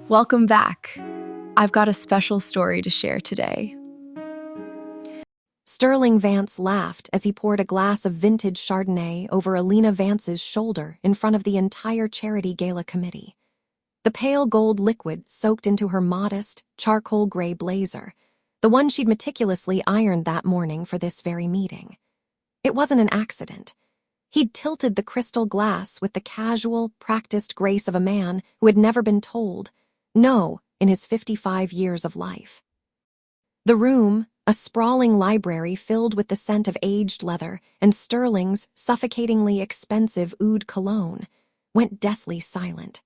Welcome back. I've got a special story to share today. Sterling Vance laughed as he poured a glass of vintage Chardonnay over Elena Vance's shoulder in front of the entire charity gala committee. The pale gold liquid soaked into her modest, charcoal gray blazer, the one she'd meticulously ironed that morning for this very meeting. It wasn't an accident. He'd tilted the crystal glass with the casual, practiced grace of a man who had never been told no in his 55 years of life. The room, a sprawling library filled with the scent of aged leather and Sterling's suffocatingly expensive oud cologne, went deathly silent.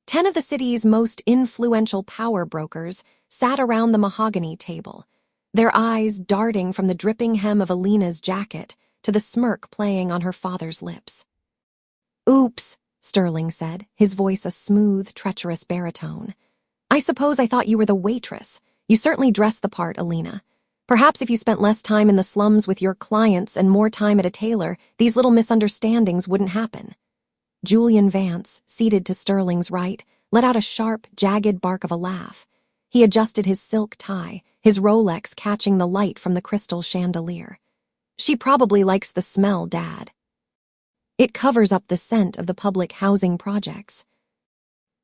10 of the city's most influential power brokers sat around the mahogany table, their eyes darting from the dripping hem of Elena's jacket to the smirk playing on her father's lips. "Oops," Sterling said, his voice a smooth, treacherous baritone. "I suppose I thought you were the waitress. You certainly dress the part, Elena. Perhaps if you spent less time in the slums with your clients and more time at a tailor, these little misunderstandings wouldn't happen." Julian Vance, seated to Sterling's right, let out a sharp, jagged bark of a laugh. He adjusted his silk tie, his Rolex catching the light from the crystal chandelier. "She probably likes the smell, Dad. It covers up the scent of the public housing projects."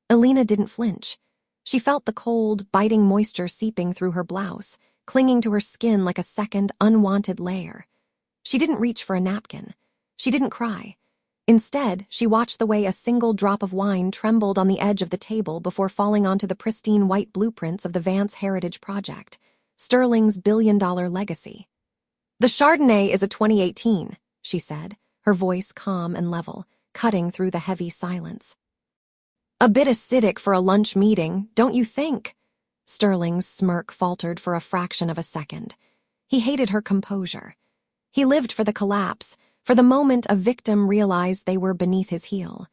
Elena didn't flinch. She felt the cold, biting moisture seeping through her blouse, clinging to her skin like a second, unwanted layer. She didn't reach for a napkin. She didn't cry. Instead, she watched the way a single drop of wine trembled on the edge of the table before falling onto the pristine white blueprints of the Vance Heritage Project, Sterling's billion-dollar legacy. "The Chardonnay is a 2018, she said, her voice calm and level, cutting through the heavy silence. "A bit acidic for a lunch meeting, don't you think?" Sterling's smirk faltered for a fraction of a second. He hated her composure. He lived for the collapse, for the moment a victim realized they were beneath his heel.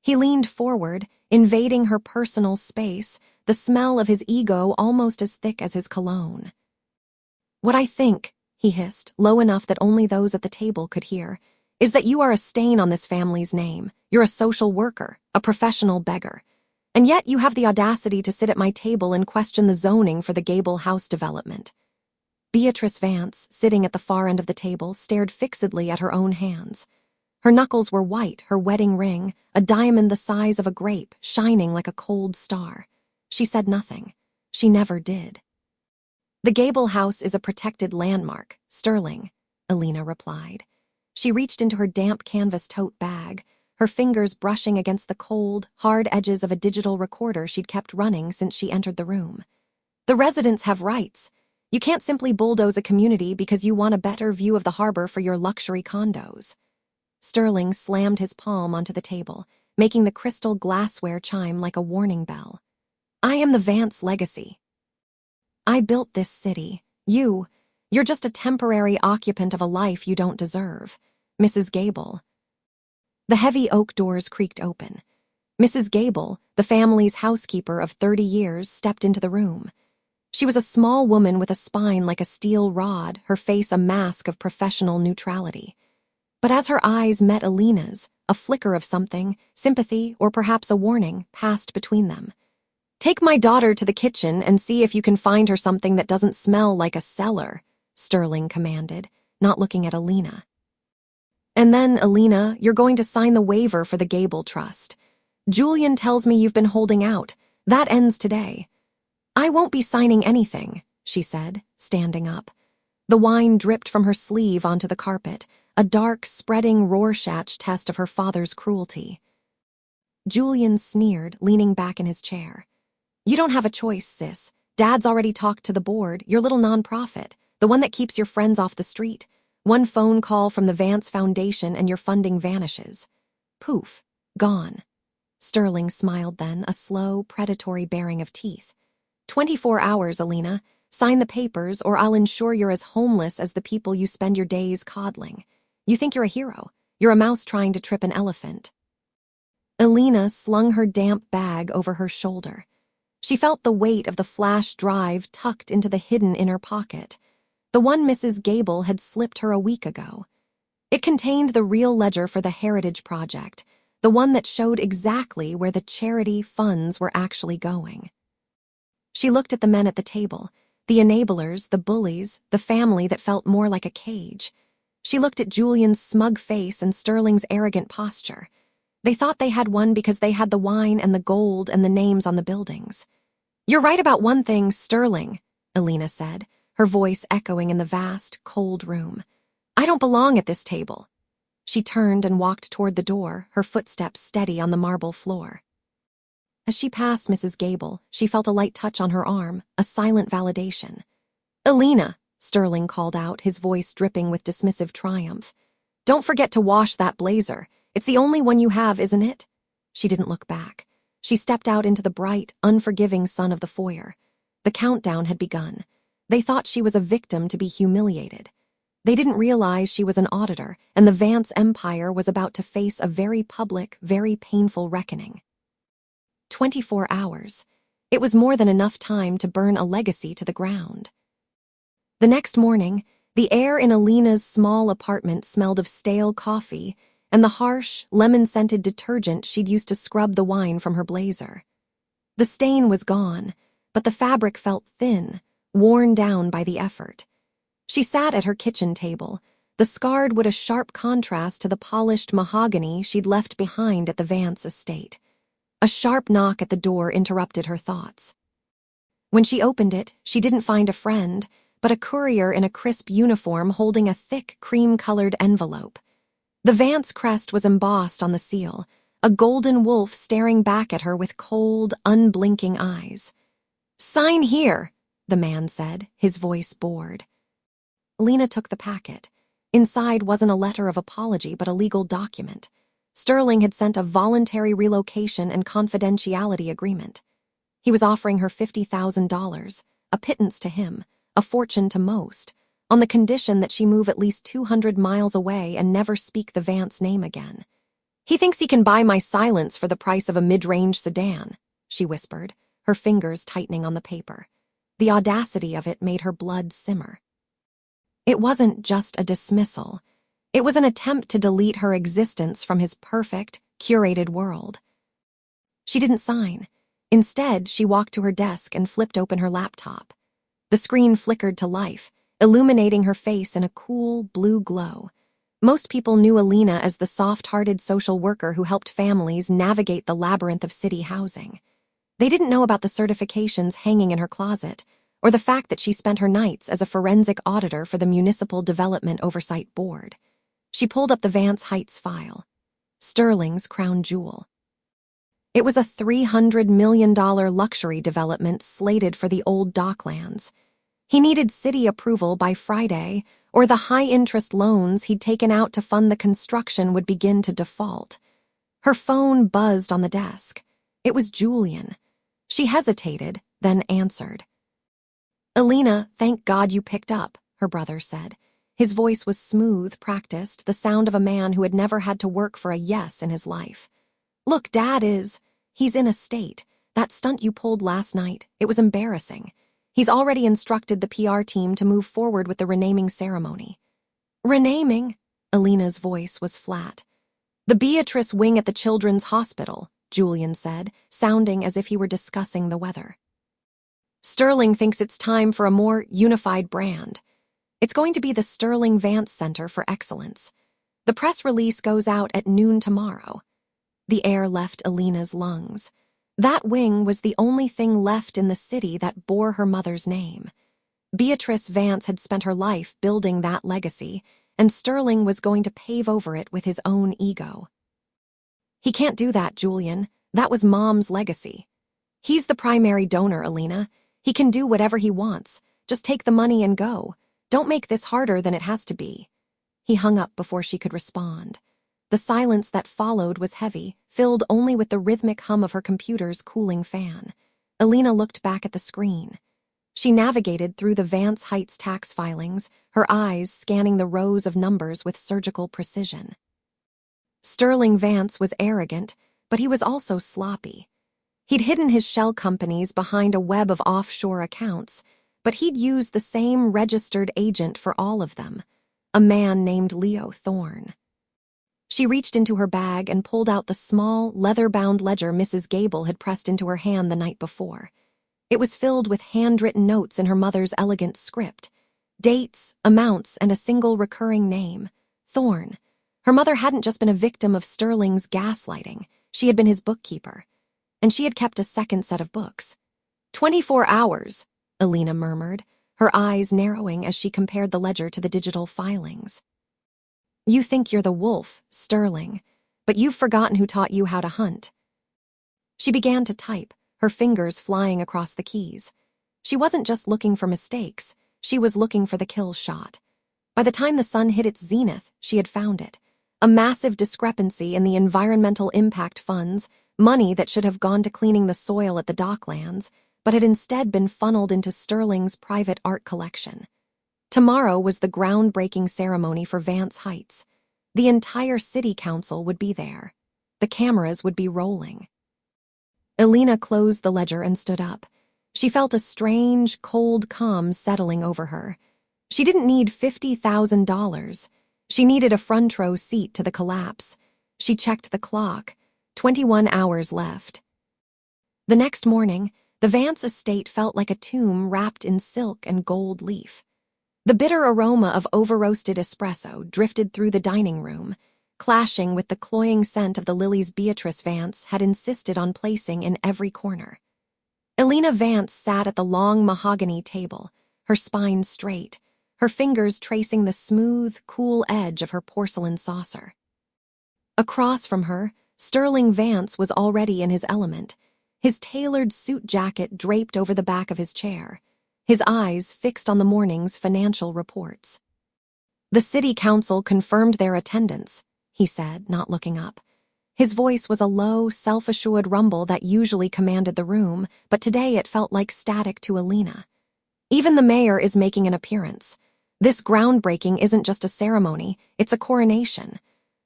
He leaned forward, invading her personal space, the smell of his ego almost as thick as his cologne. "What I think," he hissed, low enough that only those at the table could hear, "is that you are a stain on this family's name. You're a social worker, a professional beggar. And yet you have the audacity to sit at my table and question the zoning for the Gable house development." Beatrice Vance, sitting at the far end of the table, stared fixedly at her own hands. Her knuckles were white, her wedding ring, a diamond the size of a grape, shining like a cold star. She said nothing. She never did. "The Gable house is a protected landmark, Sterling," Elena replied. She reached into her damp canvas tote bag, her fingers brushing against the cold, hard edges of a digital recorder she'd kept running since she entered the room. "The residents have rights. You can't simply bulldoze a community because you want a better view of the harbor for your luxury condos." Sterling slammed his palm onto the table, making the crystal glassware chime like a warning bell. "I am the Vance legacy. I built this city. You're just a temporary occupant of a life you don't deserve. Mrs. Gable." The heavy oak doors creaked open. Mrs. Gable, the family's housekeeper of 30 years, stepped into the room. She was a small woman with a spine like a steel rod, her face a mask of professional neutrality. But as her eyes met Elena's, a flicker of something, sympathy or perhaps a warning, passed between them. "Take my daughter to the kitchen and see if you can find her something that doesn't smell like a cellar," Sterling commanded, not looking at Elena. "And then, Elena, you're going to sign the waiver for the Gable Trust. Julian tells me you've been holding out. That ends today." "I won't be signing anything," she said, standing up. The wine dripped from her sleeve onto the carpet, a dark, spreading Rorschach test of her father's cruelty. Julian sneered, leaning back in his chair. "You don't have a choice, sis. Dad's already talked to the board, your little nonprofit, the one that keeps your friends off the street. One phone call from the Vance Foundation and your funding vanishes. Poof, gone." Sterling smiled then, a slow, predatory baring of teeth. 24 hours, Elena. Sign the papers or I'll ensure you're as homeless as the people you spend your days coddling. You think you're a hero. You're a mouse trying to trip an elephant." Elena slung her damp bag over her shoulder. She felt the weight of the flash drive tucked into the hidden inner pocket, the one Mrs. Gable had slipped her a week ago. It contained the real ledger for the Heritage Project, the one that showed exactly where the charity funds were actually going. She looked at the men at the table, the enablers, the bullies, the family that felt more like a cage. She looked at Julian's smug face and Sterling's arrogant posture. They thought they had won because they had the wine and the gold and the names on the buildings. "You're right about one thing, Sterling," Elena said, her voice echoing in the vast, cold room. "I don't belong at this table." She turned and walked toward the door, her footsteps steady on the marble floor. As she passed Mrs. Gable, she felt a light touch on her arm, a silent validation. "Elena," Sterling called out, his voice dripping with dismissive triumph. "Don't forget to wash that blazer. It's the only one you have, isn't it?" She didn't look back. She stepped out into the bright, unforgiving sun of the foyer. The countdown had begun. They thought she was a victim to be humiliated. They didn't realize she was an auditor, and the Vance empire was about to face a very public, very painful reckoning. 24 hours. It was more than enough time to burn a legacy to the ground. The next morning, the air in Elena's small apartment smelled of stale coffee and the harsh, lemon-scented detergent she'd used to scrub the wine from her blazer. The stain was gone, but the fabric felt thin, worn down by the effort. She sat at her kitchen table, the scarred wood a sharp contrast to the polished mahogany she'd left behind at the Vance estate. A sharp knock at the door interrupted her thoughts. When she opened it, she didn't find a friend, but a courier in a crisp uniform holding a thick, cream-colored envelope. The Vance crest was embossed on the seal, a golden wolf staring back at her with cold, unblinking eyes. "Sign here," the man said, his voice bored. Elena took the packet. Inside wasn't a letter of apology, but a legal document. Sterling had sent a voluntary relocation and confidentiality agreement. He was offering her $50,000, a pittance to him, a fortune to most, on the condition that she move at least 200 miles away and never speak the Vance name again. "He thinks he can buy my silence for the price of a mid-range sedan," she whispered, her fingers tightening on the paper. The audacity of it made her blood simmer. It wasn't just a dismissal. It was an attempt to delete her existence from his perfect, curated world. She didn't sign. Instead, she walked to her desk and flipped open her laptop. The screen flickered to life, illuminating her face in a cool, blue glow. Most people knew Elena as the soft-hearted social worker who helped families navigate the labyrinth of city housing. They didn't know about the certifications hanging in her closet, or the fact that she spent her nights as a forensic auditor for the Municipal Development Oversight Board. She pulled up the Vance Heights file. Sterling's crown jewel. It was a $300 million luxury development slated for the old docklands. He needed city approval by Friday, or the high-interest loans he'd taken out to fund the construction would begin to default. Her phone buzzed on the desk. It was Julian. She hesitated, then answered. "Elena, thank God you picked up," her brother said. His voice was smooth, practiced, the sound of a man who had never had to work for a yes in his life. "Look, he's in a state. That stunt you pulled last night, it was embarrassing. He's already instructed the PR team to move forward with the renaming ceremony." "Renaming?" Elena's voice was flat. "The Beatrice wing at the Children's Hospital," Julian said, sounding as if he were discussing the weather. "Sterling thinks it's time for a more unified brand. It's going to be the Sterling Vance Center for Excellence. The press release goes out at noon tomorrow." The air left Elena's lungs. That wing was the only thing left in the city that bore her mother's name. Beatrice Vance had spent her life building that legacy, and Sterling was going to pave over it with his own ego. "He can't do that, Julian. That was Mom's legacy. He's the primary donor, Elena. He can do whatever he wants. Just take the money and go. Don't make this harder than it has to be." He hung up before she could respond. The silence that followed was heavy, filled only with the rhythmic hum of her computer's cooling fan. Elena looked back at the screen. She navigated through the Vance Heights tax filings, her eyes scanning the rows of numbers with surgical precision. Sterling Vance was arrogant, but he was also sloppy. He'd hidden his shell companies behind a web of offshore accounts, but he'd used the same registered agent for all of them, a man named Leo Thorne. She reached into her bag and pulled out the small, leather-bound ledger Mrs. Gable had pressed into her hand the night before. It was filled with handwritten notes in her mother's elegant script. Dates, amounts, and a single recurring name, Thorne. Her mother hadn't just been a victim of Sterling's gaslighting, she had been his bookkeeper. And she had kept a second set of books. 24 hours, Elena murmured, her eyes narrowing as she compared the ledger to the digital filings. You think you're the wolf, Sterling, but you've forgotten who taught you how to hunt. She began to type, her fingers flying across the keys. She wasn't just looking for mistakes, she was looking for the kill shot. By the time the sun hit its zenith, she had found it. A massive discrepancy in the environmental impact funds, money that should have gone to cleaning the soil at the docklands, but had instead been funneled into Sterling's private art collection. Tomorrow was the groundbreaking ceremony for Vance Heights. The entire city council would be there. The cameras would be rolling. Elena closed the ledger and stood up. She felt a strange, cold calm settling over her. She didn't need $50,000. She needed a front row seat to the collapse. She checked the clock. 21 hours left. The next morning, the Vance estate felt like a tomb wrapped in silk and gold leaf. The bitter aroma of over-roasted espresso drifted through the dining room, clashing with the cloying scent of the lilies Beatrice Vance had insisted on placing in every corner. Elena Vance sat at the long mahogany table, her spine straight, her fingers tracing the smooth, cool edge of her porcelain saucer. Across from her, Sterling Vance was already in his element, his tailored suit jacket draped over the back of his chair, his eyes fixed on the morning's financial reports. The city council confirmed their attendance, he said, not looking up. His voice was a low, self-assured rumble that usually commanded the room, but today it felt like static to Elena. Even the mayor is making an appearance. This groundbreaking isn't just a ceremony, it's a coronation.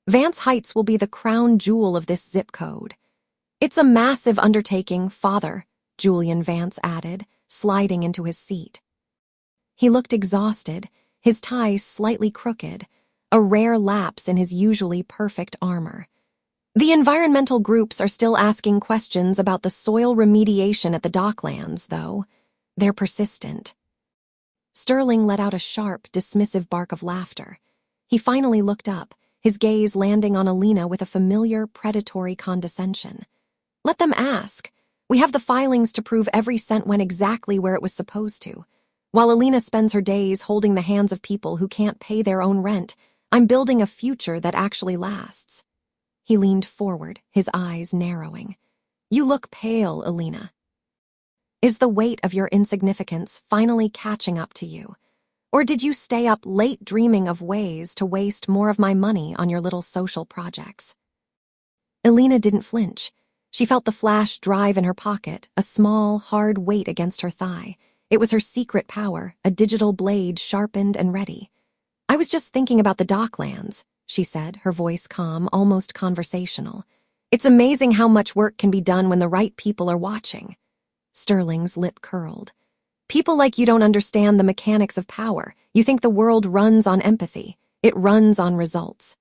Vance Heights will be the crown jewel of this zip code. It's a massive undertaking, Father, Julian Vance added, sliding into his seat. He looked exhausted, his tie slightly crooked, a rare lapse in his usually perfect armor. The environmental groups are still asking questions about the soil remediation at the docklands, though. They're persistent. Sterling let out a sharp, dismissive bark of laughter. He finally looked up, his gaze landing on Elena with a familiar, predatory condescension. Let them ask. We have the filings to prove every cent went exactly where it was supposed to. While Elena spends her days holding the hands of people who can't pay their own rent, I'm building a future that actually lasts. He leaned forward, his eyes narrowing. You look pale, Elena. Is the weight of your insignificance finally catching up to you? Or did you stay up late dreaming of ways to waste more of my money on your little social projects? Elena didn't flinch. She felt the flash drive in her pocket, a small, hard weight against her thigh. It was her secret power, a digital blade sharpened and ready. I was just thinking about the docklands, she said, her voice calm, almost conversational. It's amazing how much work can be done when the right people are watching. Sterling's lip curled. People like you don't understand the mechanics of power. You think the world runs on empathy. It runs on results.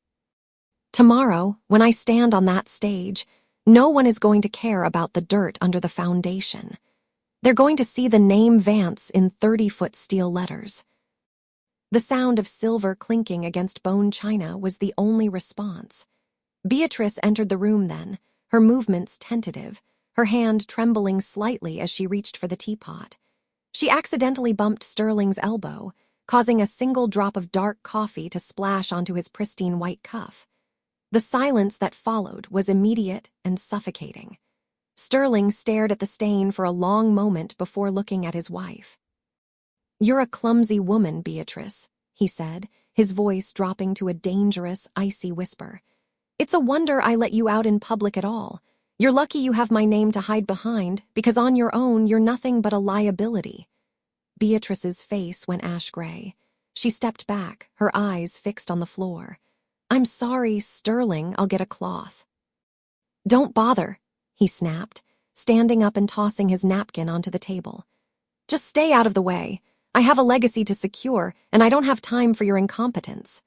Tomorrow, when I stand on that stage, no one is going to care about the dirt under the foundation. They're going to see the name Vance in 30-foot steel letters. The sound of silver clinking against bone china was the only response. Beatrice entered the room then, her movements tentative, her hand trembling slightly as she reached for the teapot. She accidentally bumped Sterling's elbow, causing a single drop of dark coffee to splash onto his pristine white cuff. The silence that followed was immediate and suffocating. Sterling stared at the stain for a long moment before looking at his wife. You're a clumsy woman, Beatrice, he said, his voice dropping to a dangerous, icy whisper. It's a wonder I let you out in public at all. You're lucky you have my name to hide behind, because on your own you're nothing but a liability. Beatrice's face went ash-gray. She stepped back, her eyes fixed on the floor. I'm sorry, Sterling, I'll get a cloth. Don't bother, he snapped, standing up and tossing his napkin onto the table. Just stay out of the way. I have a legacy to secure, and I don't have time for your incompetence.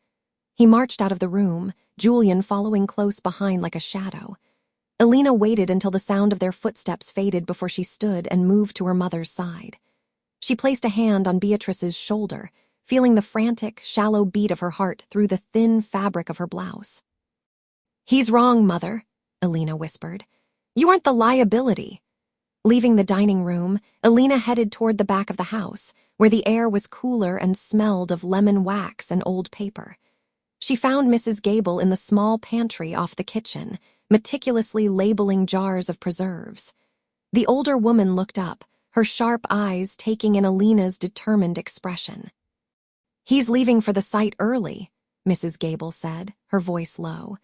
He marched out of the room, Julian following close behind like a shadow. Elena waited until the sound of their footsteps faded before she stood and moved to her mother's side. She placed a hand on Beatrice's shoulder, feeling the frantic, shallow beat of her heart through the thin fabric of her blouse. "He's wrong, Mother," Elena whispered. "You aren't the liability." Leaving the dining room, Elena headed toward the back of the house, where the air was cooler and smelled of lemon wax and old paper. She found Mrs. Gable in the small pantry off the kitchen, meticulously labeling jars of preserves. The older woman looked up, her sharp eyes taking in Elena's determined expression. "He's leaving for the site early," Mrs. Gable said, her voice low.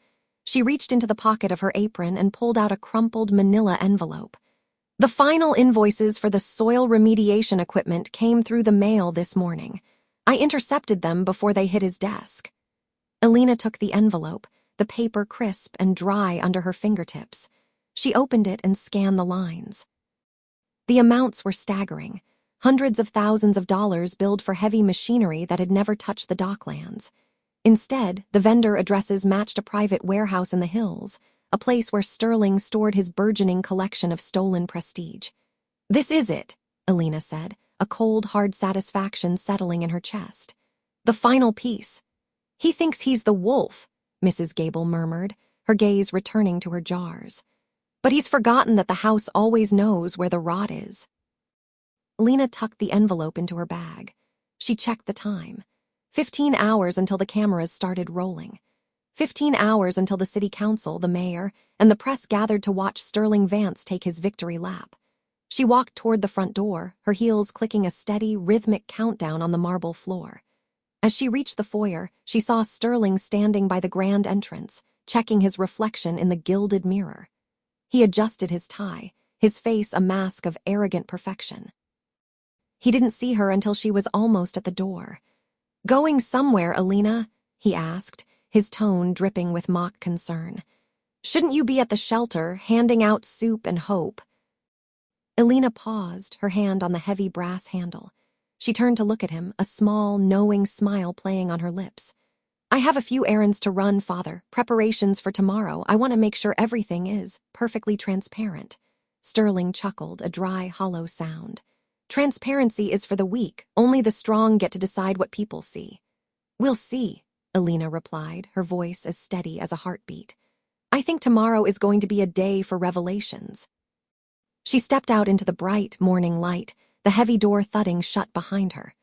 She reached into the pocket of her apron and pulled out a crumpled manila envelope. "The final invoices for the soil remediation equipment came through the mail this morning. I intercepted them before they hit his desk." Elena took the envelope, the paper crisp and dry under her fingertips. She opened it and scanned the lines. The amounts were staggering, hundreds of thousands of dollars billed for heavy machinery that had never touched the docklands. Instead, the vendor addresses matched a private warehouse in the hills, a place where Sterling stored his burgeoning collection of stolen prestige. "This is it," Elena said, a cold, hard satisfaction settling in her chest. "The final piece." "He thinks he's the wolf," Mrs. Gable murmured, her gaze returning to her jars. "But he's forgotten that the house always knows where the rot is." Elena tucked the envelope into her bag. She checked the time. 15 hours until the cameras started rolling. 15 hours until the city council, the mayor, and the press gathered to watch Sterling Vance take his victory lap. She walked toward the front door, her heels clicking a steady, rhythmic countdown on the marble floor. As she reached the foyer, she saw Sterling standing by the grand entrance, checking his reflection in the gilded mirror. He adjusted his tie, his face a mask of arrogant perfection. He didn't see her until she was almost at the door. "Going somewhere, Elena?" he asked, his tone dripping with mock concern. "Shouldn't you be at the shelter, handing out soup and hope?" Elena paused, her hand on the heavy brass handle. She turned to look at him, a small, knowing smile playing on her lips. "I have a few errands to run, Father, preparations for tomorrow. I want to make sure everything is perfectly transparent." Sterling chuckled, a dry, hollow sound. "Transparency is for the weak. Only the strong get to decide what people see." "We'll see," Elena replied, her voice as steady as a heartbeat. "I think tomorrow is going to be a day for revelations." She stepped out into the bright morning light, the heavy door thudding shut behind her.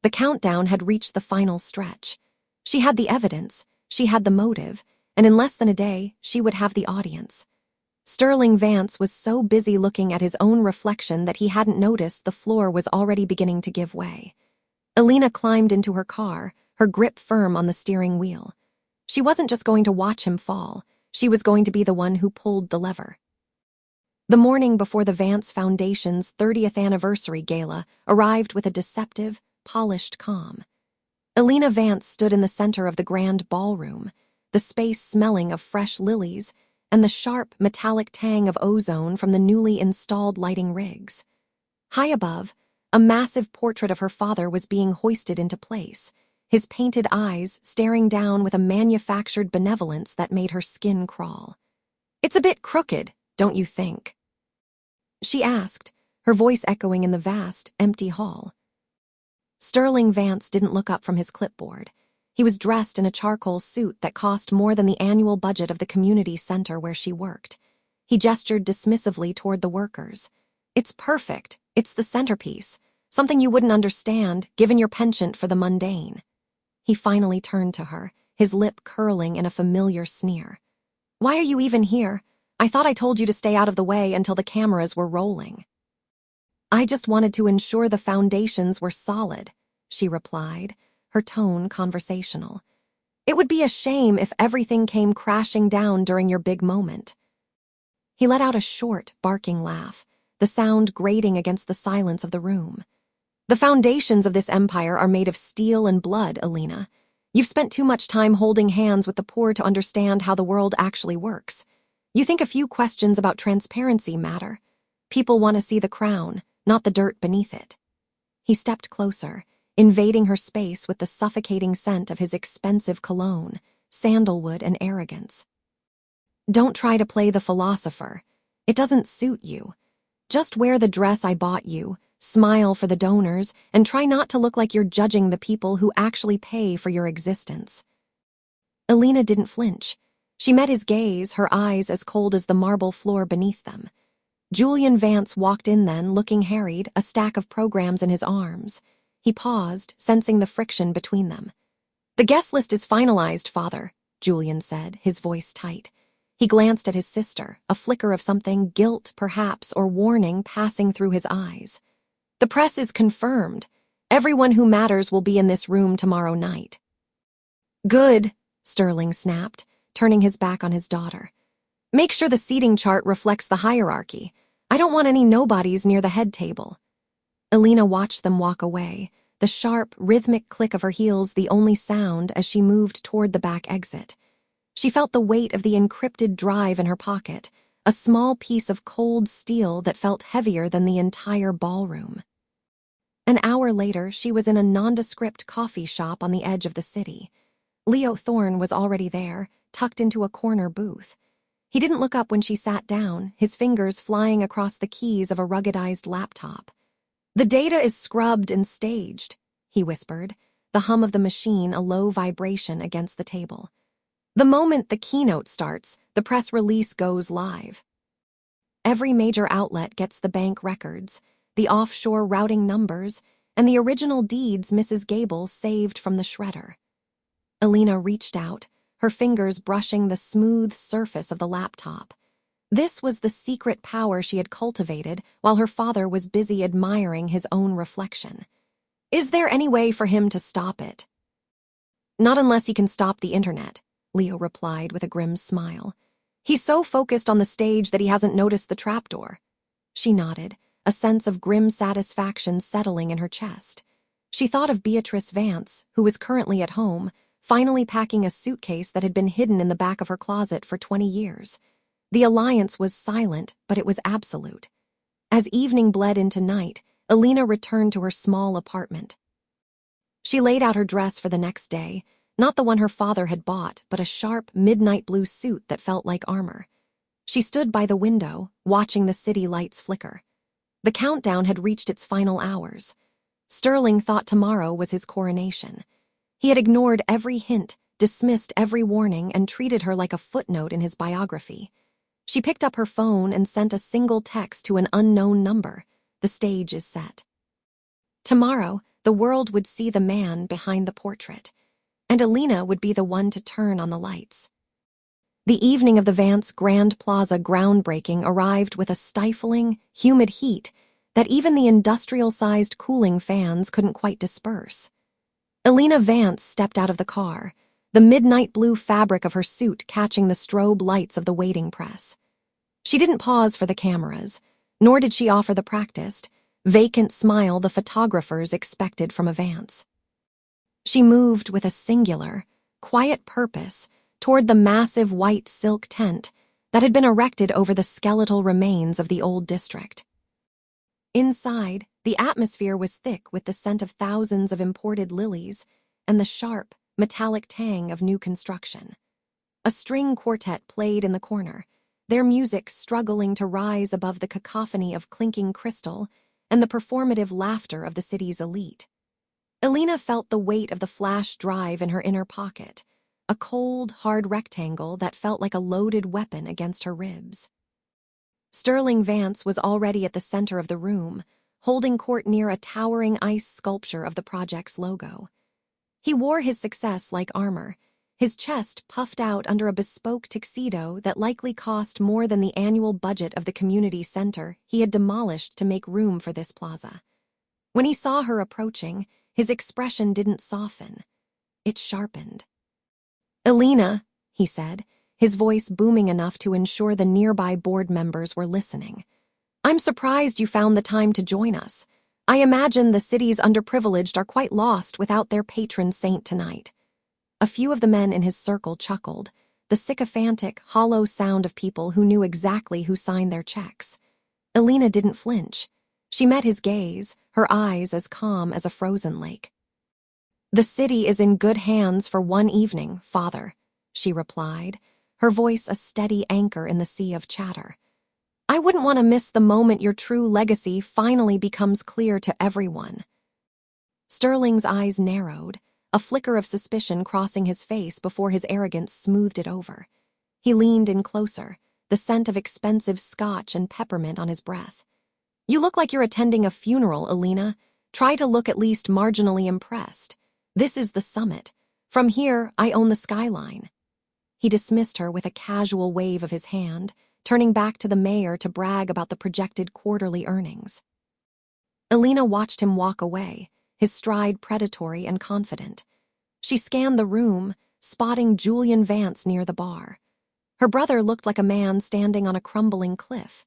The countdown had reached the final stretch. She had the evidence, she had the motive, and in less than a day, she would have the audience. Sterling Vance was so busy looking at his own reflection that he hadn't noticed the floor was already beginning to give way. Elena climbed into her car, her grip firm on the steering wheel. She wasn't just going to watch him fall, she was going to be the one who pulled the lever. The morning before the Vance Foundation's 30th anniversary gala arrived with a deceptive, polished calm. Elena Vance stood in the center of the grand ballroom, the space smelling of fresh lilies and the sharp, metallic tang of ozone from the newly installed lighting rigs. High above, a massive portrait of her father was being hoisted into place, his painted eyes staring down with a manufactured benevolence that made her skin crawl. "It's a bit crooked, don't you think?" she asked, her voice echoing in the vast, empty hall. Sterling Vance didn't look up from his clipboard. He was dressed in a charcoal suit that cost more than the annual budget of the community center where she worked. He gestured dismissively toward the workers. "It's perfect. It's the centerpiece. Something you wouldn't understand, given your penchant for the mundane." He finally turned to her, his lip curling in a familiar sneer. "Why are you even here? I thought I told you to stay out of the way until the cameras were rolling." "I just wanted to ensure the foundations were solid," she replied, her tone conversational. "It would be a shame if everything came crashing down during your big moment." He let out a short, barking laugh, the sound grating against the silence of the room. "The foundations of this empire are made of steel and blood, Elena. You've spent too much time holding hands with the poor to understand how the world actually works. You think a few questions about transparency matter. People want to see the crown, not the dirt beneath it." He stepped closer, invading her space with the suffocating scent of his expensive cologne, sandalwood, and arrogance. "Don't try to play the philosopher. It doesn't suit you. Just wear the dress I bought you, smile for the donors, and try not to look like you're judging the people who actually pay for your existence." Elena didn't flinch. She met his gaze, her eyes as cold as the marble floor beneath them. Julian Vance walked in then, looking harried, a stack of programs in his arms. He paused, sensing the friction between them. "The guest list is finalized, Father," Julian said, his voice tight. He glanced at his sister, a flicker of something, guilt perhaps, or warning passing through his eyes. "The press is confirmed. Everyone who matters will be in this room tomorrow night." "Good," Sterling snapped, turning his back on his daughter. "Make sure the seating chart reflects the hierarchy. I don't want any nobodies near the head table." Elena watched them walk away, the sharp, rhythmic click of her heels the only sound as she moved toward the back exit. She felt the weight of the encrypted drive in her pocket, a small piece of cold steel that felt heavier than the entire ballroom. An hour later, she was in a nondescript coffee shop on the edge of the city. Leo Thorne was already there, tucked into a corner booth. He didn't look up when she sat down, his fingers flying across the keys of a ruggedized laptop. "The data is scrubbed and staged," he whispered, the hum of the machine a low vibration against the table. "The moment the keynote starts, the press release goes live. Every major outlet gets the bank records, the offshore routing numbers, and the original deeds Mrs. Gable saved from the shredder." Elena reached out, her fingers brushing the smooth surface of the laptop. This was the secret power she had cultivated while her father was busy admiring his own reflection. "Is there any way for him to stop it?" "Not unless he can stop the internet," Leo replied with a grim smile. "He's so focused on the stage that he hasn't noticed the trapdoor." She nodded, a sense of grim satisfaction settling in her chest. She thought of Beatrice Vance, who was currently at home, finally packing a suitcase that had been hidden in the back of her closet for 20 years. The alliance was silent, but it was absolute. As evening bled into night, Elena returned to her small apartment. She laid out her dress for the next day, not the one her father had bought, but a sharp, midnight blue suit that felt like armor. She stood by the window, watching the city lights flicker. The countdown had reached its final hours. Sterling thought tomorrow was his coronation. He had ignored every hint, dismissed every warning, and treated her like a footnote in his biography. She picked up her phone and sent a single text to an unknown number. "The stage is set." Tomorrow, the world would see the man behind the portrait, and Elena would be the one to turn on the lights. The evening of the Vance Grand Plaza groundbreaking arrived with a stifling, humid heat that even the industrial-sized cooling fans couldn't quite disperse. Elena Vance stepped out of the car, the midnight blue fabric of her suit catching the strobe lights of the waiting press. She didn't pause for the cameras, nor did she offer the practiced, vacant smile the photographers expected from a Vance. She moved with a singular, quiet purpose toward the massive white silk tent that had been erected over the skeletal remains of the old district. Inside, the atmosphere was thick with the scent of thousands of imported lilies and the sharp, metallic tang of new construction. A string quartet played in the corner, their music struggling to rise above the cacophony of clinking crystal and the performative laughter of the city's elite. Elena felt the weight of the flash drive in her inner pocket, a cold, hard rectangle that felt like a loaded weapon against her ribs. Sterling Vance was already at the center of the room, holding court near a towering ice sculpture of the project's logo. He wore his success like armor, his chest puffed out under a bespoke tuxedo that likely cost more than the annual budget of the community center he had demolished to make room for this plaza. When he saw her approaching, his expression didn't soften. It sharpened. "Elena," he said, his voice booming enough to ensure the nearby board members were listening. "I'm surprised you found the time to join us. I imagine the city's underprivileged are quite lost without their patron saint tonight." A few of the men in his circle chuckled, the sycophantic, hollow sound of people who knew exactly who signed their checks. Elena didn't flinch. She met his gaze, her eyes as calm as a frozen lake. "The city is in good hands for one evening, Father," she replied, her voice a steady anchor in the sea of chatter. "I wouldn't want to miss the moment your true legacy finally becomes clear to everyone." Sterling's eyes narrowed, a flicker of suspicion crossing his face before his arrogance smoothed it over. He leaned in closer, the scent of expensive scotch and peppermint on his breath. "You look like you're attending a funeral, Elena. Try to look at least marginally impressed. This is the summit. From here, I own the skyline." He dismissed her with a casual wave of his hand, turning back to the mayor to brag about the projected quarterly earnings. Elena watched him walk away, his stride predatory and confident. She scanned the room, spotting Julian Vance near the bar. Her brother looked like a man standing on a crumbling cliff.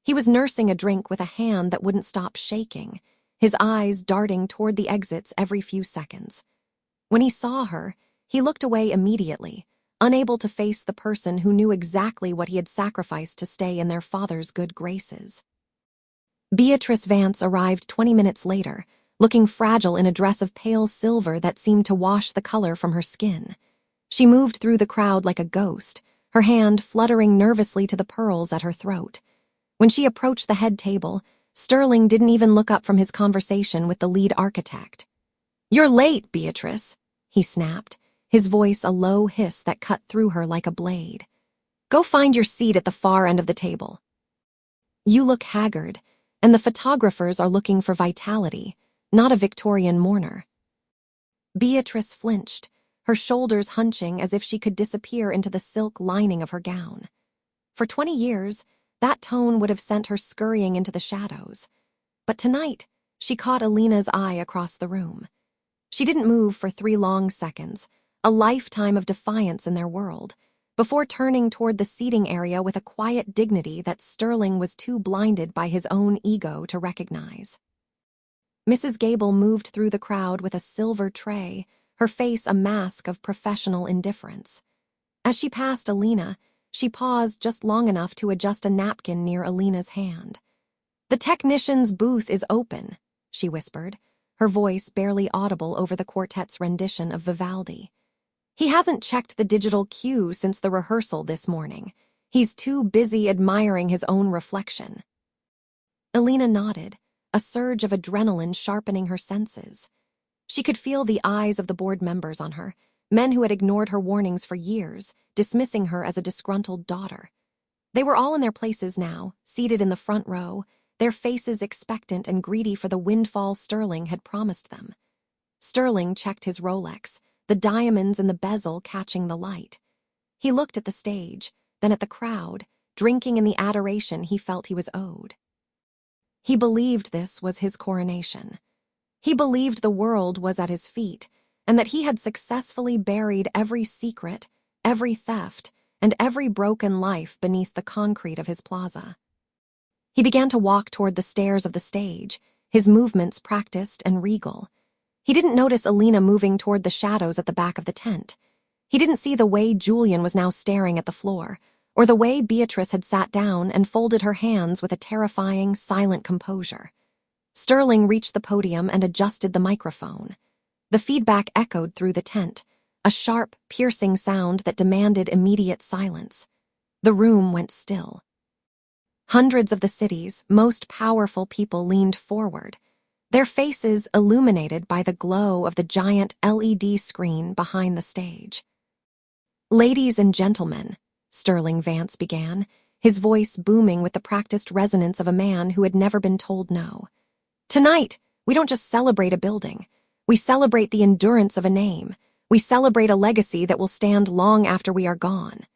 He was nursing a drink with a hand that wouldn't stop shaking, his eyes darting toward the exits every few seconds. When he saw her, he looked away immediately, unable to face the person who knew exactly what he had sacrificed to stay in their father's good graces. Beatrice Vance arrived 20 minutes later, looking fragile in a dress of pale silver that seemed to wash the color from her skin. She moved through the crowd like a ghost, her hand fluttering nervously to the pearls at her throat. When she approached the head table, Sterling didn't even look up from his conversation with the lead architect. "You're late, Beatrice," he snapped, his voice a low hiss that cut through her like a blade. "Go find your seat at the far end of the table." "You look haggard, and the photographers are looking for vitality, not a Victorian mourner." Beatrice flinched, her shoulders hunching as if she could disappear into the silk lining of her gown. For 20 years, that tone would have sent her scurrying into the shadows. But tonight, she caught Elena's eye across the room. She didn't move for 3 long seconds, a lifetime of defiance in their world, before turning toward the seating area with a quiet dignity that Sterling was too blinded by his own ego to recognize. Mrs. Gable moved through the crowd with a silver tray, her face a mask of professional indifference. As she passed Elena, she paused just long enough to adjust a napkin near Elena's hand. "The technician's booth is open," she whispered, her voice barely audible over the quartet's rendition of Vivaldi. "He hasn't checked the digital cue since the rehearsal this morning. He's too busy admiring his own reflection." Elena nodded, a surge of adrenaline sharpening her senses. She could feel the eyes of the board members on her, men who had ignored her warnings for years, dismissing her as a disgruntled daughter. They were all in their places now, seated in the front row, their faces expectant and greedy for the windfall Sterling had promised them. Sterling checked his Rolex, the diamonds in the bezel catching the light. He looked at the stage, then at the crowd, drinking in the adoration he felt he was owed. He believed this was his coronation. He believed the world was at his feet, and that he had successfully buried every secret, every theft, and every broken life beneath the concrete of his plaza. He began to walk toward the stairs of the stage, his movements practiced and regal. He didn't notice Elena moving toward the shadows at the back of the tent. He didn't see the way Julian was now staring at the floor, or the way Beatrice had sat down and folded her hands with a terrifying, silent composure. Sterling reached the podium and adjusted the microphone. The feedback echoed through the tent, a sharp, piercing sound that demanded immediate silence. The room went still. Hundreds of the city's most powerful people leaned forward, their faces illuminated by the glow of the giant LED screen behind the stage. "Ladies and gentlemen," Sterling Vance began, his voice booming with the practiced resonance of a man who had never been told no. "Tonight, we don't just celebrate a building. We celebrate the endurance of a name. We celebrate a legacy that will stand long after we are gone."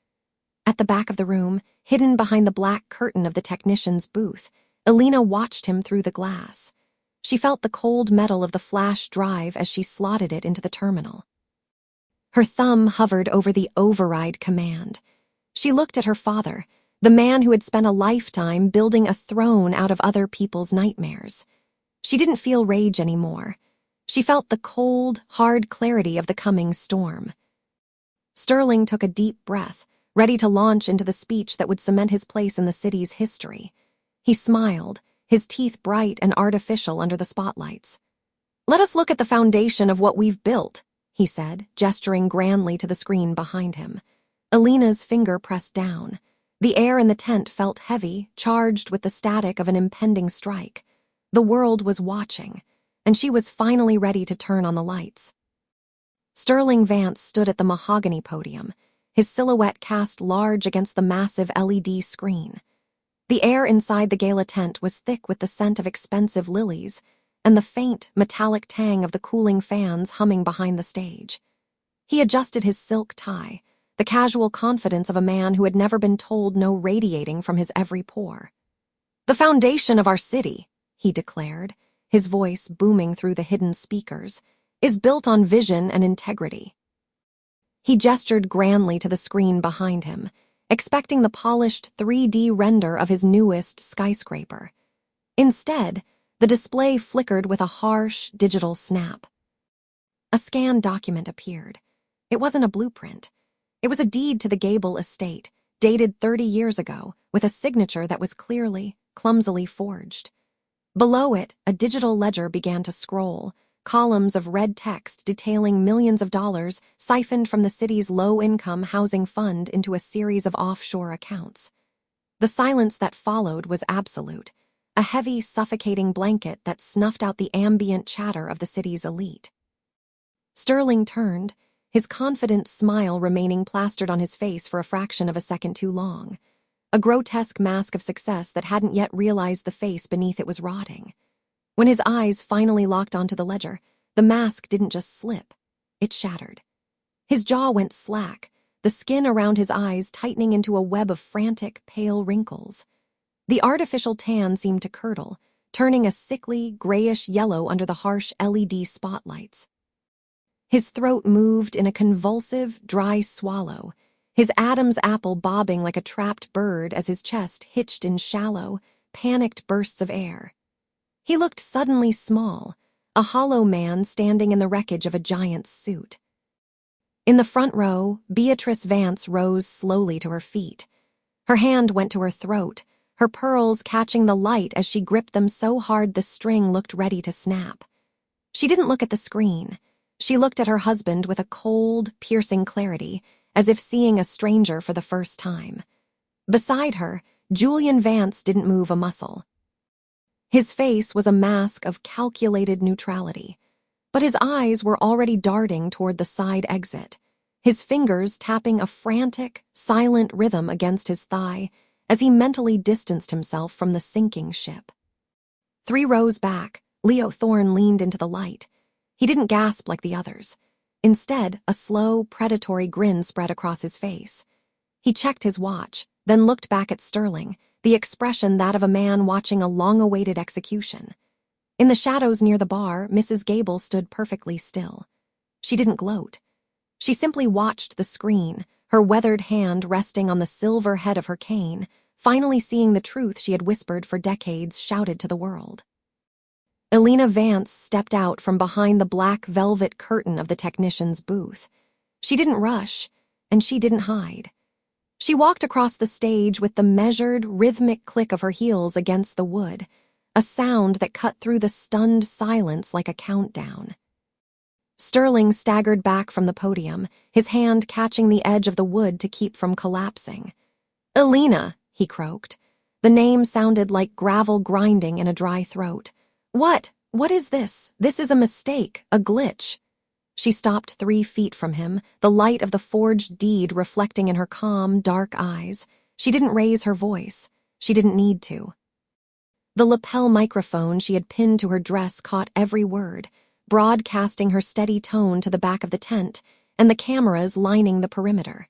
At the back of the room, hidden behind the black curtain of the technician's booth, Elena watched him through the glass. She felt the cold metal of the flash drive as she slotted it into the terminal. Her thumb hovered over the override command. She looked at her father, the man who had spent a lifetime building a throne out of other people's nightmares. She didn't feel rage anymore. She felt the cold, hard clarity of the coming storm. Sterling took a deep breath, ready to launch into the speech that would cement his place in the city's history. He smiled, his teeth bright and artificial under the spotlights. "Let us look at the foundation of what we've built," he said, gesturing grandly to the screen behind him. Elena's finger pressed down. The air in the tent felt heavy, charged with the static of an impending strike. The world was watching, and she was finally ready to turn on the lights. Sterling Vance stood at the mahogany podium, his silhouette cast large against the massive LED screen. The air inside the gala tent was thick with the scent of expensive lilies and the faint, metallic tang of the cooling fans humming behind the stage. He adjusted his silk tie, the casual confidence of a man who had never been told no radiating from his every pore. "The foundation of our city," he declared, his voice booming through the hidden speakers, "is built on vision and integrity." He gestured grandly to the screen behind him, expecting the polished 3D render of his newest skyscraper. Instead, the display flickered with a harsh, digital snap. A scanned document appeared. It wasn't a blueprint. It was a deed to the Gable estate, dated 30 years ago, with a signature that was clearly, clumsily forged. Below it, a digital ledger began to scroll, columns of red text detailing millions of dollars siphoned from the city's low-income housing fund into a series of offshore accounts. The silence that followed was absolute, a heavy, suffocating blanket that snuffed out the ambient chatter of the city's elite. Sterling turned, his confident smile remaining plastered on his face for a fraction of a second too long, a grotesque mask of success that hadn't yet realized the face beneath it was rotting. When his eyes finally locked onto the ledger, the mask didn't just slip, it shattered. His jaw went slack, the skin around his eyes tightening into a web of frantic, pale wrinkles. The artificial tan seemed to curdle, turning a sickly, grayish yellow under the harsh LED spotlights. His throat moved in a convulsive, dry swallow, his Adam's apple bobbing like a trapped bird as his chest hitched in shallow, panicked bursts of air. He looked suddenly small, a hollow man standing in the wreckage of a giant's suit. In the front row, Beatrice Vance rose slowly to her feet. Her hand went to her throat, her pearls catching the light as she gripped them so hard the string looked ready to snap. She didn't look at the screen. She looked at her husband with a cold, piercing clarity, as if seeing a stranger for the first time. Beside her, Julian Vance didn't move a muscle. His face was a mask of calculated neutrality, but his eyes were already darting toward the side exit, his fingers tapping a frantic, silent rhythm against his thigh as he mentally distanced himself from the sinking ship. 3 rows back, Leo Thorne leaned into the light. He didn't gasp like the others. Instead, a slow, predatory grin spread across his face. He checked his watch, then looked back at Sterling, the expression that of a man watching a long-awaited execution. In the shadows near the bar, Mrs. Gable stood perfectly still. She didn't gloat. She simply watched the screen, her weathered hand resting on the silver head of her cane, finally seeing the truth she had whispered for decades shouted to the world. Elena Vance stepped out from behind the black velvet curtain of the technician's booth. She didn't rush, and she didn't hide. She walked across the stage with the measured, rhythmic click of her heels against the wood, a sound that cut through the stunned silence like a countdown. Sterling staggered back from the podium, his hand catching the edge of the wood to keep from collapsing. "Elena," he croaked. The name sounded like gravel grinding in a dry throat. What is this? This is a mistake, a glitch." She stopped 3 feet from him, the light of the forged deed reflecting in her calm, dark eyes. She didn't raise her voice. She didn't need to. The lapel microphone she had pinned to her dress caught every word, broadcasting her steady tone to the back of the tent and the cameras lining the perimeter.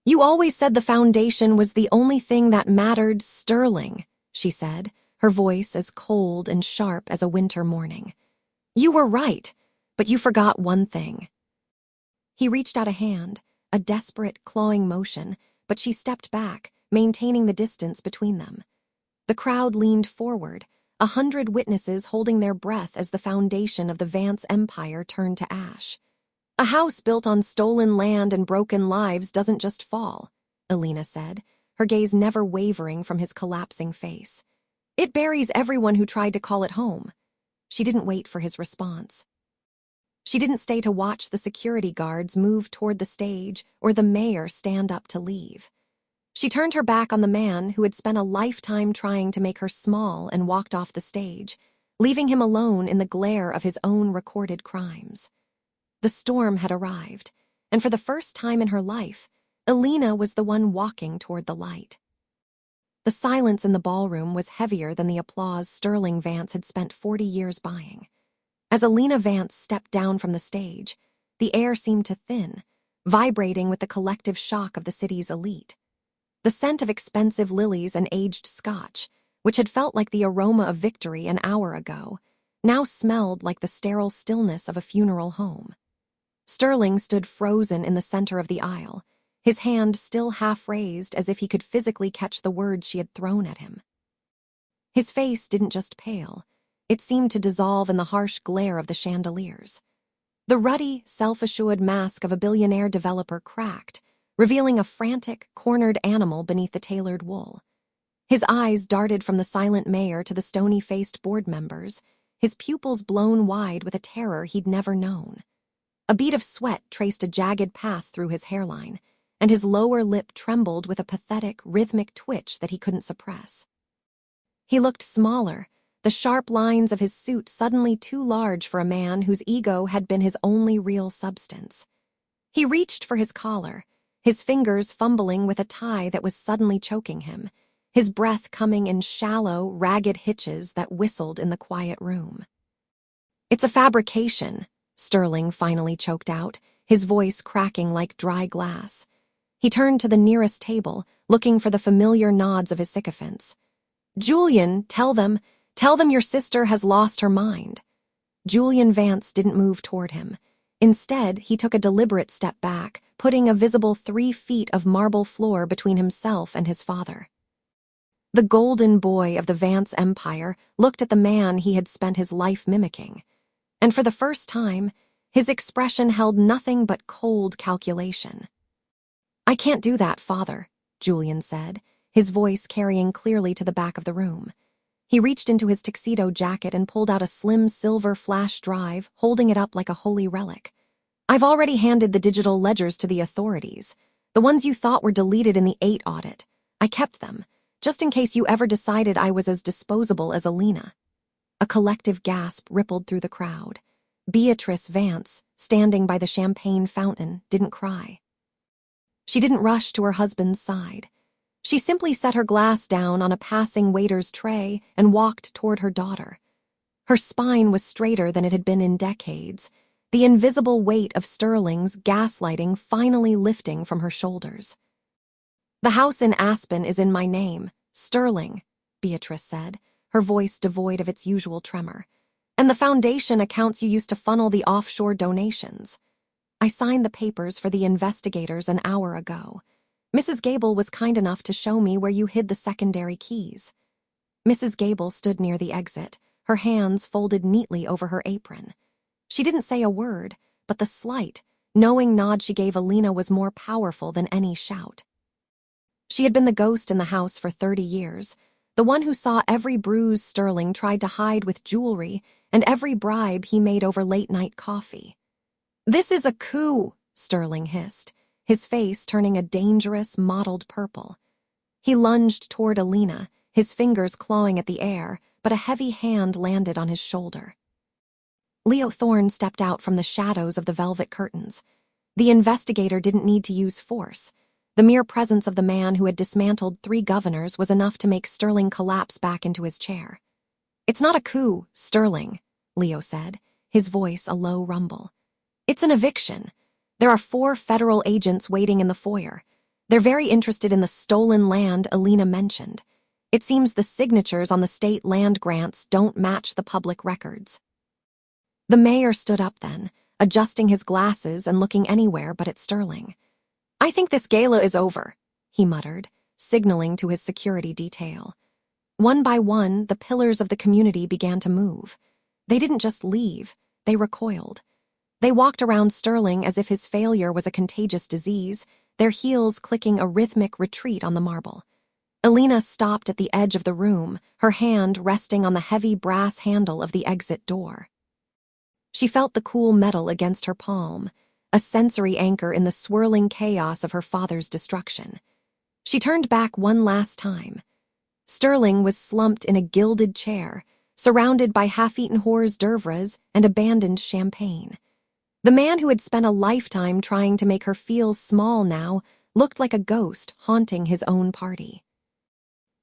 "You always said the foundation was the only thing that mattered, Sterling," she said, her voice as cold and sharp as a winter morning. "You were right, but you forgot one thing." He reached out a hand, a desperate, clawing motion, but she stepped back, maintaining the distance between them. The crowd leaned forward, 100 witnesses holding their breath as the foundation of the Vance empire turned to ash. "A house built on stolen land and broken lives doesn't just fall," Elena said, her gaze never wavering from his collapsing face. "It buries everyone who tried to call it home." She didn't wait for his response. She didn't stay to watch the security guards move toward the stage or the mayor stand up to leave. She turned her back on the man who had spent a lifetime trying to make her small and walked off the stage, leaving him alone in the glare of his own recorded crimes. The storm had arrived, and for the first time in her life, Elena was the one walking toward the light. The silence in the ballroom was heavier than the applause Sterling Vance had spent 40 years buying. As Elena Vance stepped down from the stage, the air seemed to thin, vibrating with the collective shock of the city's elite. The scent of expensive lilies and aged scotch, which had felt like the aroma of victory an hour ago, now smelled like the sterile stillness of a funeral home. Sterling stood frozen in the center of the aisle, his hand still half raised as if he could physically catch the words she had thrown at him. His face didn't just pale, it seemed to dissolve in the harsh glare of the chandeliers. The ruddy, self-assured mask of a billionaire developer cracked, revealing a frantic, cornered animal beneath the tailored wool. His eyes darted from the silent mayor to the stony-faced board members, his pupils blown wide with a terror he'd never known. A bead of sweat traced a jagged path through his hairline, and his lower lip trembled with a pathetic, rhythmic twitch that he couldn't suppress. He looked smaller, the sharp lines of his suit suddenly too large for a man whose ego had been his only real substance. He reached for his collar, his fingers fumbling with a tie that was suddenly choking him, his breath coming in shallow, ragged hitches that whistled in the quiet room. "It's a fabrication," Sterling finally choked out, his voice cracking like dry glass. He turned to the nearest table, looking for the familiar nods of his sycophants. "Julian, tell them your sister has lost her mind." Julian Vance didn't move toward him. Instead, he took a deliberate step back, putting a visible 3 feet of marble floor between himself and his father. The golden boy of the Vance empire looked at the man he had spent his life mimicking, and for the first time, his expression held nothing but cold calculation. "I can't do that, Father," Julian said, his voice carrying clearly to the back of the room. He reached into his tuxedo jacket and pulled out a slim silver flash drive, holding it up like a holy relic. "I've already handed the digital ledgers to the authorities, the ones you thought were deleted in the 8 audit. I kept them, just in case you ever decided I was as disposable as Elena." A collective gasp rippled through the crowd. Beatrice Vance, standing by the champagne fountain, didn't cry. She didn't rush to her husband's side. She simply set her glass down on a passing waiter's tray and walked toward her daughter. Her spine was straighter than it had been in decades, the invisible weight of Sterling's gaslighting finally lifting from her shoulders. "The house in Aspen is in my name, Sterling," Beatrice said, her voice devoid of its usual tremor. "And the foundation accounts you used to funnel the offshore donations. I signed the papers for the investigators an hour ago. Mrs. Gable was kind enough to show me where you hid the secondary keys." Mrs. Gable stood near the exit, her hands folded neatly over her apron. She didn't say a word, but the slight, knowing nod she gave Elena was more powerful than any shout. She had been the ghost in the house for 30 years, the one who saw every bruise Sterling tried to hide with jewelry and every bribe he made over late-night coffee. "This is a coup," Sterling hissed, his face turning a dangerous, mottled purple. He lunged toward Elena, his fingers clawing at the air, but a heavy hand landed on his shoulder. Leo Thorne stepped out from the shadows of the velvet curtains. The investigator didn't need to use force. The mere presence of the man who had dismantled 3 governors was enough to make Sterling collapse back into his chair. "It's not a coup, Sterling," Leo said, his voice a low rumble. "It's an eviction. There are 4 federal agents waiting in the foyer. They're very interested in the stolen land Elena mentioned. It seems the signatures on the state land grants don't match the public records." The mayor stood up then, adjusting his glasses and looking anywhere but at Sterling. "I think this gala is over," he muttered, signaling to his security detail. One by one, the pillars of the community began to move. They didn't just leave, they recoiled. They walked around Sterling as if his failure was a contagious disease, their heels clicking a rhythmic retreat on the marble. Elena stopped at the edge of the room, her hand resting on the heavy brass handle of the exit door. She felt the cool metal against her palm, a sensory anchor in the swirling chaos of her father's destruction. She turned back one last time. Sterling was slumped in a gilded chair, surrounded by half-eaten hors d'oeuvres and abandoned champagne. The man who had spent a lifetime trying to make her feel small now looked like a ghost haunting his own party.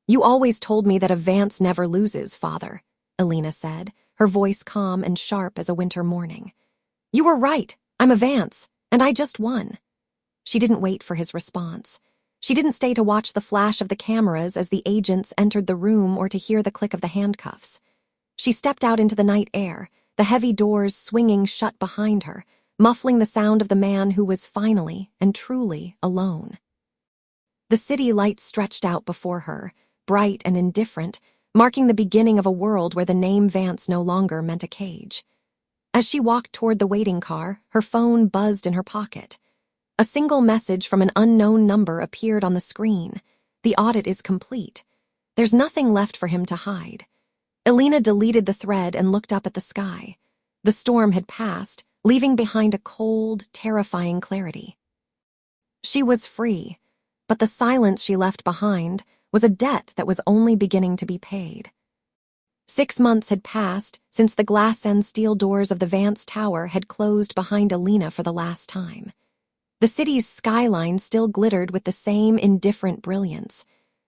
"You always told me that a Vance never loses, Father," Elena said, her voice calm and sharp as a winter morning. "You were right. I'm a Vance, and I just won." She didn't wait for his response. She didn't stay to watch the flash of the cameras as the agents entered the room or to hear the click of the handcuffs. She stepped out into the night air, the heavy doors swinging shut behind her, muffling the sound of the man who was finally and truly alone. The city lights stretched out before her, bright and indifferent, marking the beginning of a world where the name Vance no longer meant a cage. As she walked toward the waiting car, her phone buzzed in her pocket. A single message from an unknown number appeared on the screen. "The audit is complete. There's nothing left for him to hide." Elena deleted the thread and looked up at the sky. The storm had passed, leaving behind a cold, terrifying clarity. She was free, but the silence she left behind was a debt that was only beginning to be paid. 6 months had passed since the glass and steel doors of the Vance Tower had closed behind Elena for the last time. The city's skyline still glittered with the same indifferent brilliance,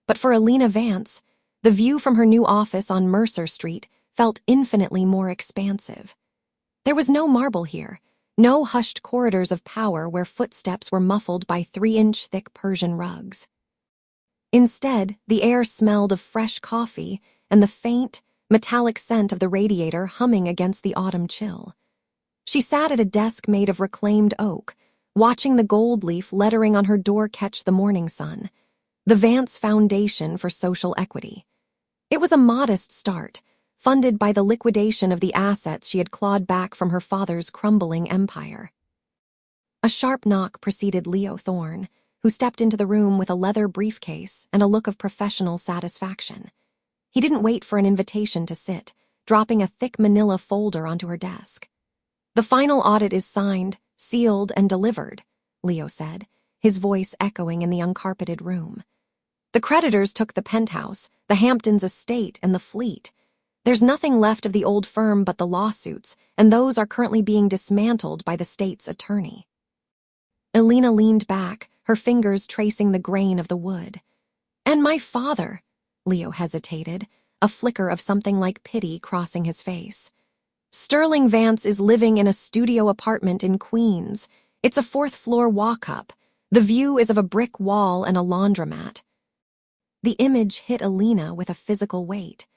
but for Elena Vance, the view from her new office on Mercer Street felt infinitely more expansive. There was no marble here, no hushed corridors of power where footsteps were muffled by 3-inch thick Persian rugs. Instead, the air smelled of fresh coffee and the faint, metallic scent of the radiator humming against the autumn chill. She sat at a desk made of reclaimed oak, watching the gold leaf lettering on her door catch the morning sun, the Vance Foundation for Social Equity. It was a modest start, funded by the liquidation of the assets she had clawed back from her father's crumbling empire. A sharp knock preceded Leo Thorne, who stepped into the room with a leather briefcase and a look of professional satisfaction. He didn't wait for an invitation to sit, dropping a thick manila folder onto her desk. "The final audit is signed, sealed, and delivered," Leo said, his voice echoing in the uncarpeted room. "The creditors took the penthouse, the Hamptons estate, and the fleet. There's nothing left of the old firm but the lawsuits, and those are currently being dismantled by the state's attorney." Elena leaned back, her fingers tracing the grain of the wood. "And my father," Leo hesitated, a flicker of something like pity crossing his face. "Sterling Vance is living in a studio apartment in Queens. It's a 4th-floor walk-up. The view is of a brick wall and a laundromat." The image hit Elena with a physical weight.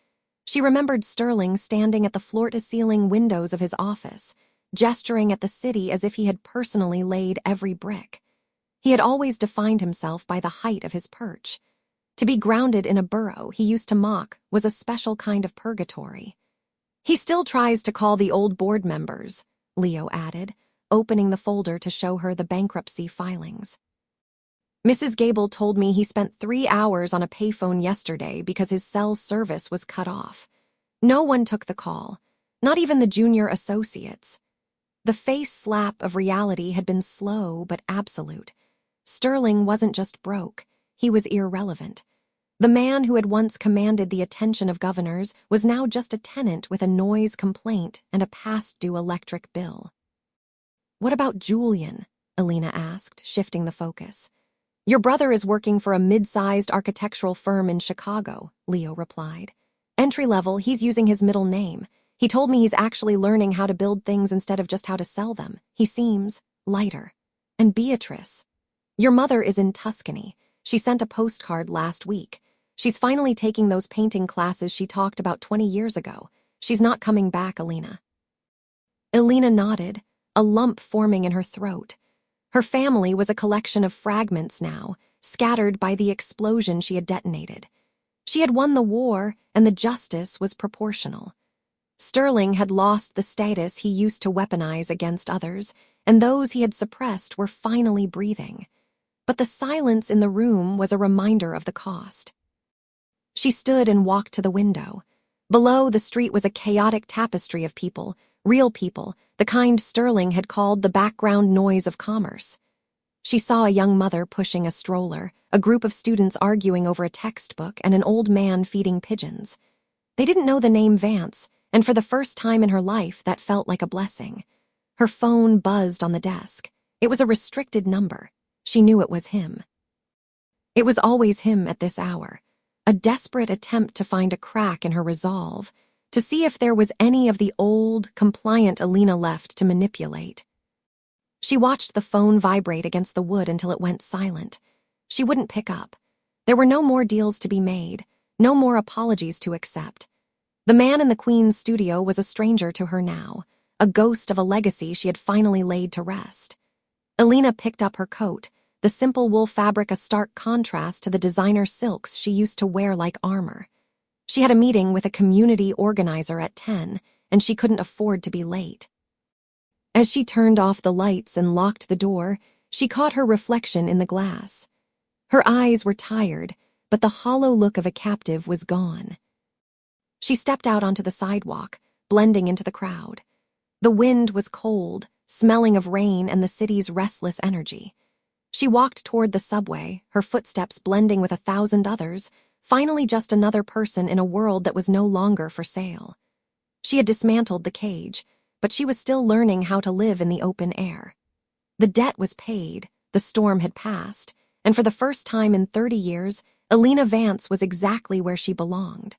She remembered Sterling standing at the floor-to-ceiling windows of his office, gesturing at the city as if he had personally laid every brick. He had always defined himself by the height of his perch. To be grounded in a burrow he used to mock was a special kind of purgatory. "He still tries to call the old board members," Leo added, opening the folder to show her the bankruptcy filings. "Mrs. Gable told me he spent 3 hours on a payphone yesterday because his cell's service was cut off. No one took the call, not even the junior associates." The face slap of reality had been slow but absolute. Sterling wasn't just broke, he was irrelevant. The man who had once commanded the attention of governors was now just a tenant with a noise complaint and a past-due electric bill. "What about Julian?" Elena asked, shifting the focus. "Your brother is working for a mid-sized architectural firm in Chicago," Leo replied. "Entry-level, he's using his middle name. He told me he's actually learning how to build things instead of just how to sell them. He seems lighter. And Beatrice. Your mother is in Tuscany. She sent a postcard last week. She's finally taking those painting classes she talked about 20 years ago. She's not coming back, Elena." Elena nodded, a lump forming in her throat. Her family was a collection of fragments now, scattered by the explosion she had detonated. She had won the war, and the justice was proportional. Sterling had lost the status he used to weaponize against others, and those he had suppressed were finally breathing. But the silence in the room was a reminder of the cost. She stood and walked to the window. Below, the street was a chaotic tapestry of people, real people, the kind Sterling had called the background noise of commerce. She saw a young mother pushing a stroller, a group of students arguing over a textbook, and an old man feeding pigeons. They didn't know the name Vance, and for the first time in her life, that felt like a blessing. Her phone buzzed on the desk. It was a restricted number. She knew it was him. It was always him at this hour, a desperate attempt to find a crack in her resolve, to see if there was any of the old, compliant Elena left to manipulate. She watched the phone vibrate against the wood until it went silent. She wouldn't pick up. There were no more deals to be made, no more apologies to accept. The man in the Queen's studio was a stranger to her now, a ghost of a legacy she had finally laid to rest. Elena picked up her coat, the simple wool fabric a stark contrast to the designer silks she used to wear like armor. She had a meeting with a community organizer at 10, and she couldn't afford to be late. As she turned off the lights and locked the door, she caught her reflection in the glass. Her eyes were tired, but the hollow look of a captive was gone. She stepped out onto the sidewalk, blending into the crowd. The wind was cold, smelling of rain and the city's restless energy. She walked toward the subway, her footsteps blending with 1,000 others, finally just another person in a world that was no longer for sale. She had dismantled the cage, but she was still learning how to live in the open air. The debt was paid, the storm had passed, and for the first time in 30 years, Elena Vance was exactly where she belonged.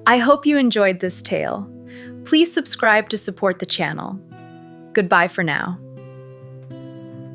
I hope you enjoyed this tale. Please subscribe to support the channel. Goodbye for now.